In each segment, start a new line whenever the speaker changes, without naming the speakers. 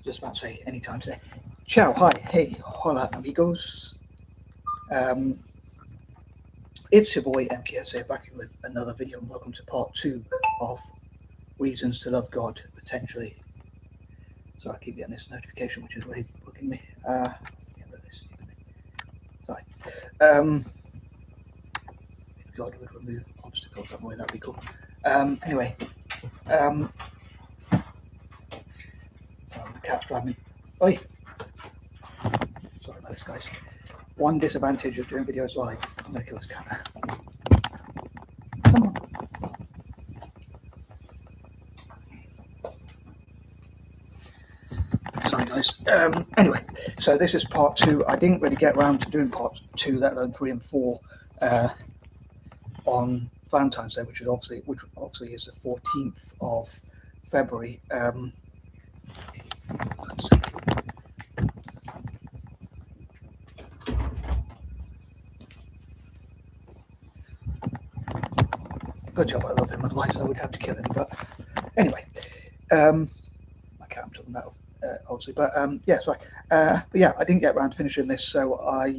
just about to say anytime today. Ciao, hi, hey, hola, amigos. It's your boy MKSA back here with another video, and welcome to part 2 of Reasons to Love God, potentially. Sorry, I keep getting this notification, which is really bugging me. Get rid of this stupid thing. Sorry. If God would remove obstacles that way, that'd be cool. Anyway, sorry, the cat's driving me. Oi! Sorry about this, guys. One disadvantage of doing videos live. I'm gonna kill this cat. Come on. Sorry, guys. Anyway, so this is part 2. I didn't really get around to doing part 2, let alone 3 and 4, on Valentine's Day, which obviously is the 14th of February. Let's see. Good job, I love him, otherwise I would have to kill him. But anyway, my cat I'm talking about, obviously. But yeah, sorry. But yeah, I didn't get around to finishing this, so I'm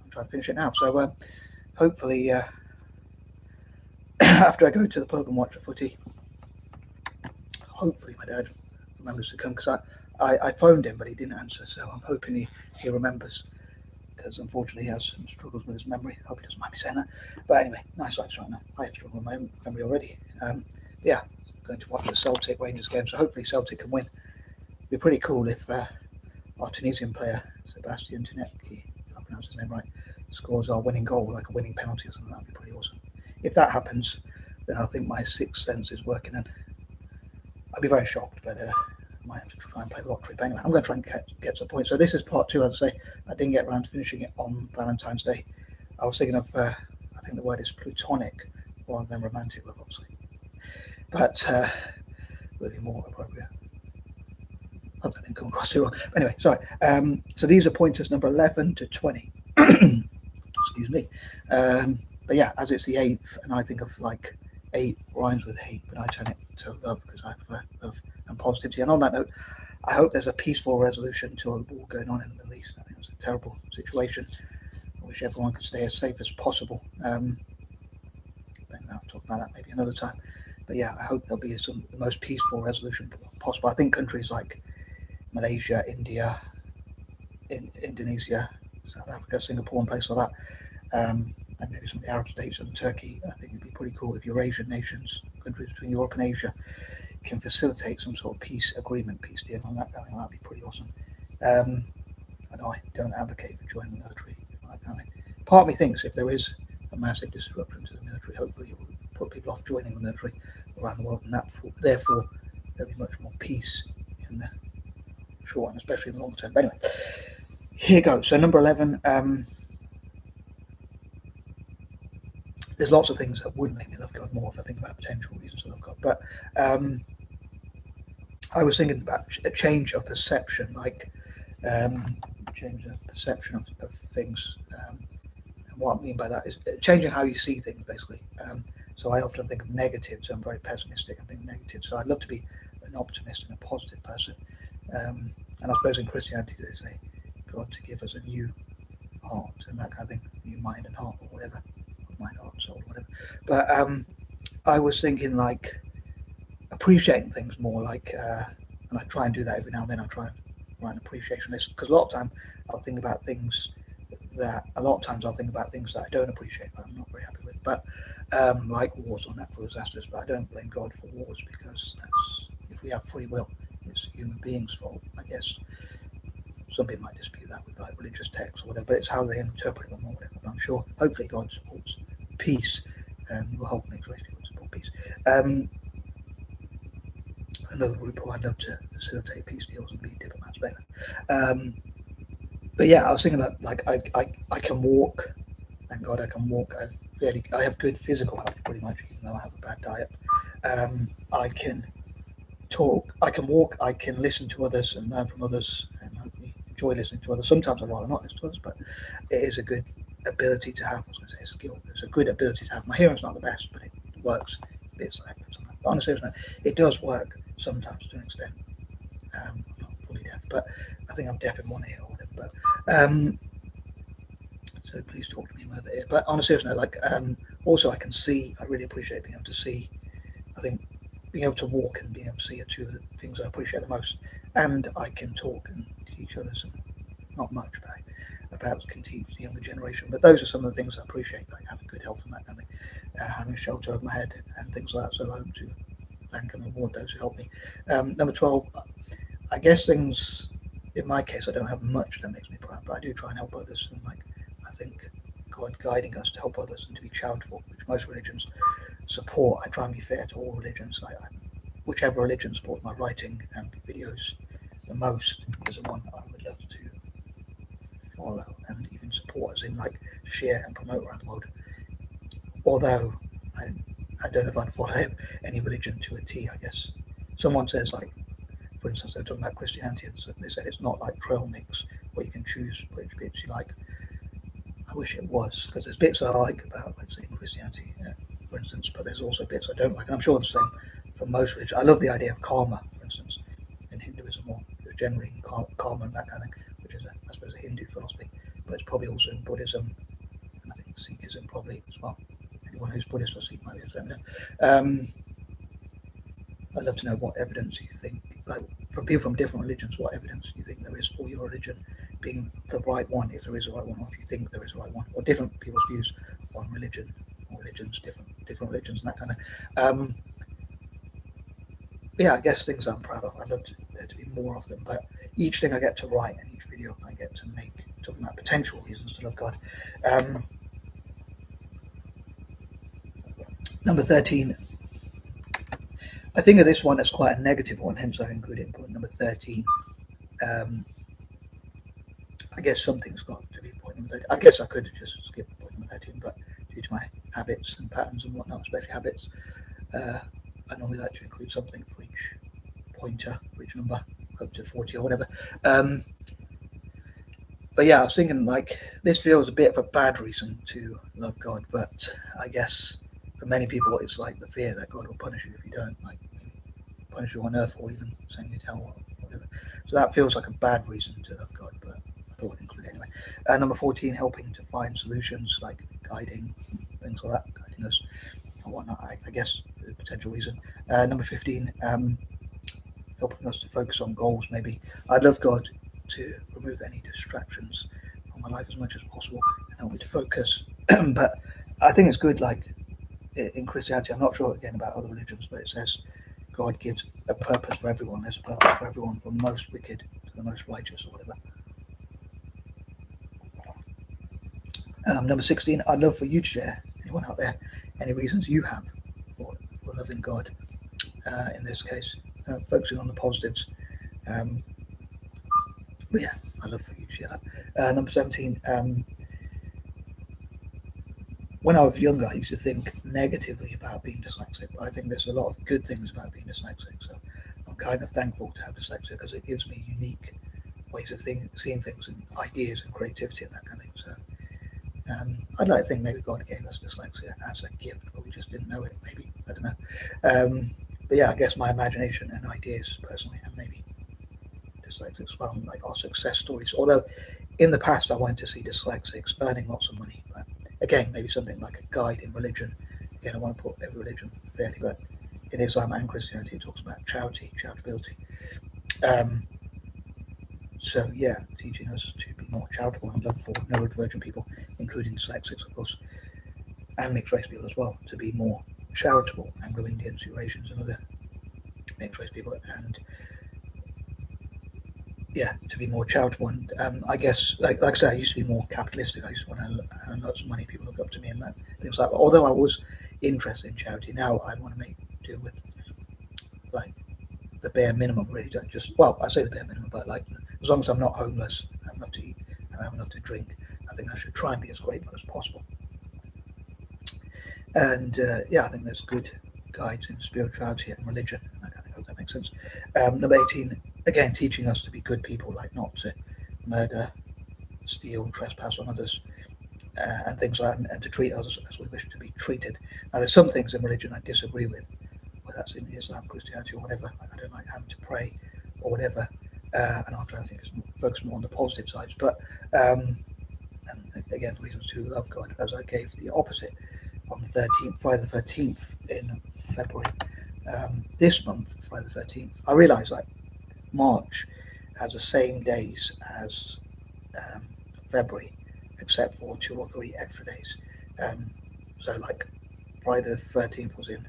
trying to finish it now. So hopefully, after I go to the pub and watch the footy, hopefully my dad remembers to come, because I phoned him but he didn't answer, so I'm hoping he remembers, because unfortunately he has some struggles with his memory. I hope he doesn't mind me saying that. But anyway, nice life right now. I have struggled with my memory already. Yeah, I'm going to watch the Celtic Rangers game, so hopefully Celtic can win. It'd be pretty cool if our Tunisian player, Sebastian Tinetki, if I pronounce his name right, scores our winning goal, like a winning penalty or something. That'd be pretty awesome. If that happens, then I think my sixth sense is working, and I'd be very shocked, but I might have to try and play the lottery. But anyway, I'm going to try and get to the point. So this is part 2, as I say. I didn't get around to finishing it on Valentine's Day. I was thinking of, I think the word is plutonic rather than romantic love, obviously. But would be more appropriate. Hope that didn't come across too well. But anyway, sorry. So these are pointers number 11 to 20. Excuse me. But yeah, as it's the 8th, and I think of like 8 rhymes with hate, but I turn it to love because I prefer love and positivity. And on that note, I hope there's a peaceful resolution to the war going on in the Middle East. I think it's a terrible situation. I wish everyone could stay as safe as possible. But I'll talk about that maybe another time. But yeah, I hope there'll be the most peaceful resolution possible. I think countries like Malaysia, India, Indonesia, South Africa, Singapore, and places like that, and maybe some of the Arab states and Turkey, I think it'd be pretty cool if Eurasian nations, countries between Europe and Asia, can facilitate some sort of peace agreement, peace deal on that. I think that'd be pretty awesome. I know I don't advocate for joining the military. Part of me thinks if there is a massive disruption to the military, hopefully it will put people off joining the military around the world, and therefore there'll be much more peace in the short and especially in the long term. But anyway, here goes. So number 11. There's lots of things that would make me love God more if I think about potential reasons to love God. But I was thinking about a change of perception, like change of perception of things. And what I mean by that is changing how you see things, basically. So I often think of negative, so I'm very pessimistic and think negative. So I'd love to be an optimist and a positive person. And I suppose in Christianity they say God to give us a new heart and that kind of thing, new mind and heart or whatever. Mind, heart, and soul, whatever. But I was thinking like appreciating things more, like, and I try and do that every now and then. I try and write an appreciation list, because a lot of times I'll think about things that I don't appreciate, but I'm not very happy with. But like wars or natural disasters, but I don't blame God for wars, because if we have free will, it's human beings' fault, I guess. Some people might dispute that with like religious texts or whatever, but it's how they interpret them or whatever. But I'm sure, hopefully, God supports peace, and we'll hope next race people support peace. Another group who I'd love to facilitate peace deals and be diplomats better. But yeah, I was thinking that like I can walk. Thank God I can walk. I have good physical health pretty much, even though I have a bad diet. I can talk. I can walk. I can listen to others and learn from others, and hopefully enjoy listening to others. Sometimes I'd rather not listen to others, but it is a good ability to have. I was going to say a skill. It's a good ability to have. My hearing's not the best, but it works. Bits like that sometimes. But on a serious note, it does work sometimes to an extent. I'm not fully deaf, but I think I'm deaf in one ear or whatever. But so please talk to me in my other ear. But on a serious note, like also I can see. I really appreciate being able to see. I think being able to walk and being able to see are two of the things I appreciate the most. And I can talk and teach others, and not much, but I perhaps can teach the younger generation. But those are some of the things I appreciate, like having good health and that kind of thing, having a shelter over my head and things like that. So I hope to thank and reward those who help me. Number 12, I guess things, in my case, I don't have much that makes me proud, but I do try and help others. And like, I think God guiding us to help others and to be charitable, which most religions support. I try and be fair to all religions. Whichever religion supports my writing and videos the most is the one I would love to follow and even support, as in like share and promote around the world. Although I don't know if I'd follow any religion to a T. I guess someone says, like, for instance, they're talking about Christianity, and so they said it's not like trail mix where you can choose which bits you like. I wish it was, because there's bits I like about, like, say, Christianity, for instance, but there's also bits I don't like, and I'm sure the same for most religions. I love the idea of karma, for instance, in Hinduism, or generally karma and that kind of thing, which is, I suppose, a Hindu philosophy, but it's probably also in Buddhism, and I think Sikhism probably as well. Anyone who's Buddhist or Sikh might be able to let me know. I'd love to know what evidence you think, like from people from different religions, what evidence you think there is for your religion being the right one, if there is a right one, or if you think there is a right one, or different people's views on religion or religions, different religions and that kind of thing. Yeah, I guess things I'm proud of. I'd love there to be more of them, but each thing I get to write and each video I get to make, talking about potential reasons to love God. Number 13. I think of this one as quite a negative one, hence I include it in point number 13. I guess something's got to be point number 13. I guess I could just skip point number 13, but due to my habits and patterns and whatnot, especially habits, I normally like to include something for each pointer, for each number, up to 40 or whatever. But yeah, I was thinking, like, this feels a bit of a bad reason to love God, but I guess for many people it's like the fear that God will punish you if you don't, like punish you on earth or even send you to hell or whatever. So that feels like a bad reason to love God, but I thought I'd include it anyway. Number 14, helping to find solutions, like guiding, things like that, guiding us or whatnot, I guess, a potential reason. Number 15, helping us to focus on goals, maybe. I'd love God to remove any distractions from my life as much as possible and help me to focus. But I think it's good, like in Christianity, I'm not sure again about other religions, but it says God gives a purpose for everyone. There's a purpose for everyone, from the most wicked to the most righteous or whatever. Number 16, I'd love for you to share, anyone out there, any reasons you have for loving God. In this case, focusing on the positives. But yeah, I'd love for you to share that. Number 17, when I was younger, I used to think negatively about being dyslexic, but I think there's a lot of good things about being dyslexic. So I'm kind of thankful to have dyslexia because it gives me unique ways of seeing things and ideas and creativity and that kind of thing. So I'd like to think maybe God gave us dyslexia as a gift, but we just didn't know it. Maybe, I don't know. But yeah, I guess my imagination and ideas personally, and maybe dyslexics, well, like our success stories. Although in the past I wanted to see dyslexics earning lots of money, but again, maybe something like a guide in religion. Again, I want to put every religion fairly, but in Islam and Christianity, it talks about charitability. So yeah, teaching us to be more charitable and love for neurodivergent people, including dyslexics, of course, and mixed race people as well, to be more charitable, Anglo-Indians, Eurasians, and other mixed race people, and yeah, to be more charitable. And I guess, like I say, I used to be more capitalistic. I used to want to earn lots of money. People look up to me and that things like that. Although I was interested in charity, now I want to make do with like the bare minimum. Really, don't just, well, I say the bare minimum, but like as long as I'm not homeless, I have enough to eat, and I have enough to drink, I think I should try and be as grateful as possible. And yeah, I think there's good guides in spirituality and religion, and I kind of hope that makes sense. Number 18, again, teaching us to be good people, like not to murder, steal, trespass on others, and things like that, and to treat others as we wish to be treated. Now, there's some things in religion I disagree with, whether that's in Islam, Christianity, or whatever. Like, I don't like having to pray or whatever. and I'll try and focus more on the positive sides. But and again, reasons to love God, as I gave the opposite on the 13th, Friday the 13th in February. This month, Friday the 13th, I realised like March has the same days as February, except for 2 or 3 extra days. So like Friday the 13th was in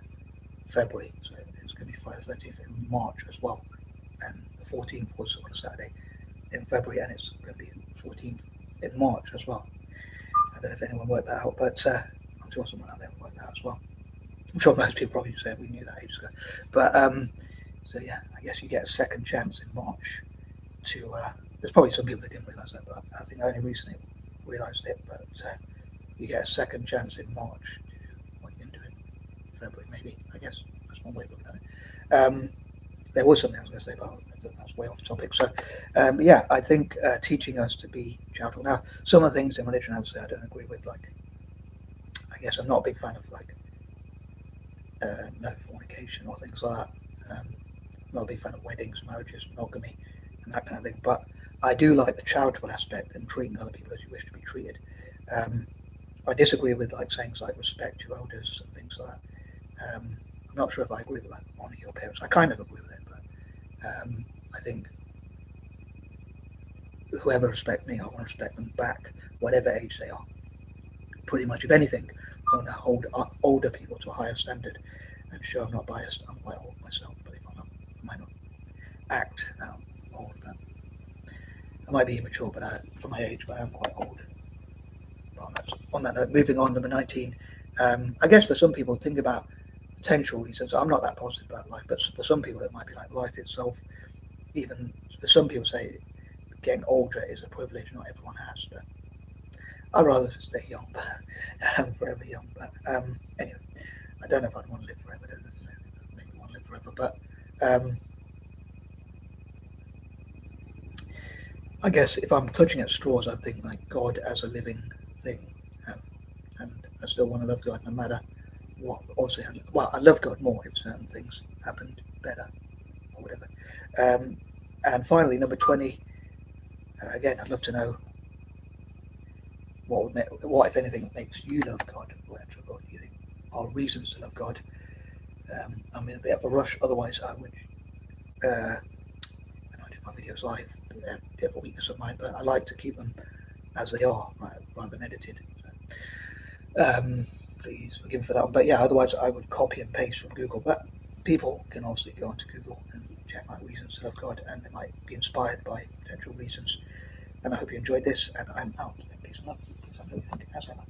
February, so it's going to be Friday the 13th in March as well. And the 14th was on a Saturday in February, and it's going to be 14th in March as well. I don't know if anyone worked that out, but I'm sure someone out there worked that out as well. I'm sure most people probably said we knew that ages ago. But so yeah, I guess you get a second chance in March to. There's probably some people that didn't realise that, but I think I only recently realised it. But you get a second chance in March to do what you didn't do in February, maybe. I guess that's one way of looking at it. There was something I was going to say, but that's way off topic. So, yeah, I think teaching us to be charitable. Now, some of the things in religion, I'd say I don't agree with. Like, I guess I'm not a big fan of like no fornication or things like that. I'm not a big fan of weddings, marriages, monogamy, and that kind of thing. But I do like the charitable aspect and treating other people as you wish to be treated. I disagree with like sayings like respect your elders and things like that. I'm not sure if I agree with like honour your parents. I kind of agree with it, but I think whoever respects me, I want to respect them back, whatever age they are. Pretty much, if anything, I want to hold older people to a higher standard. I'm sure I'm not biased. I'm quite old myself, believe it or not. I might not act that I'm old, but I might be immature, but for my age, but I'm quite old. But on that note, moving on, number 19. I guess for some people, think about potential reasons. I'm not that positive about life, but for some people, it might be like life itself. Even for some people, say getting older is a privilege not everyone has, but I'd rather stay young, but I'm forever young. But anyway, I don't know if I'd want to live forever. I don't necessarily make me want to live forever, but I guess if I'm clutching at straws, I'd think like God as a living thing, and I still want to love God no matter what. Obviously, I love God more if certain things happened better or whatever. And finally, number 20. Again, I'd love to know what, if anything, makes you love God or enter God. Do you think are reasons to love God? I'm in a bit of a rush. Otherwise, I would. When I do my videos live, a bit of a weakness of mine, but I like to keep them as they are, right, rather than edited. So, please forgive me for that one. But yeah, otherwise I would copy and paste from Google. But people can also go onto Google and check like reasons to love God, and they might be inspired by potential reasons. And I hope you enjoyed this, and I'm out. Peace and love. Please have a good weekend, as ever.